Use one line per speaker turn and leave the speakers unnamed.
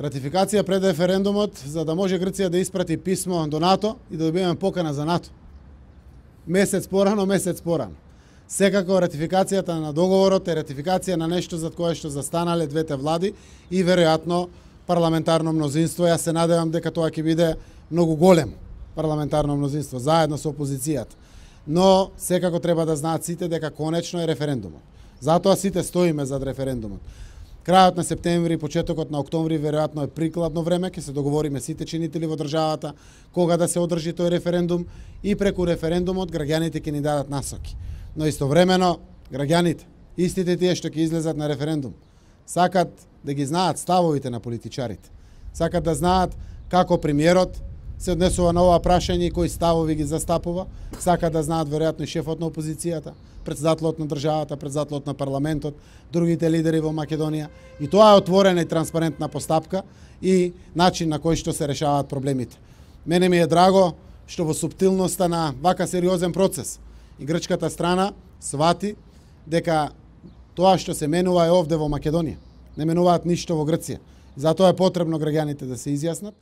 Ратификација пред референдумот за да може Грција да испрати писмо до НАТО и да добиеме покана за НАТО. Месец порано. Секако ратификацијата на договорот е ратификација на нешто за кое што застанале двете влади и веројатно парламентарно мнозинство. Јас се надевам дека тоа ќе биде многу голем парламентарно мнозинство заедно со опозицијата. Но секако треба да знаат сите дека конечно е референдумот. Затоа сите стоиме зад референдумот. Крајот на септември, почетокот на октомври веројатно е прикладно време, ќе се договориме сите чинители во државата кога да се одржи тој референдум и преку референдумот граѓаните ќе ни дадат насоки. Но истовремено граѓаните, истите тие што ќе излезат на референдум, сакат да ги знаат ставовите на политичарите. Сакат да знаат како премиерот се однесува на ова прашање и кои ставови ги застапува. Сакат да знаат веројатно и шефот на опозицијата, претседателот на државата, претседателот на парламентот, другите лидери во Македонија. И тоа е отворена и транспарентна постапка и начин на кој што се решаваат проблемите. Мене ми е драго што во суптилноста на вака сериозен процес и грчката страна свати дека тоа што се менува е овде во Македонија. Не менуваат ништо во Грција. Затоа е потребно граѓаните да се изјаснат.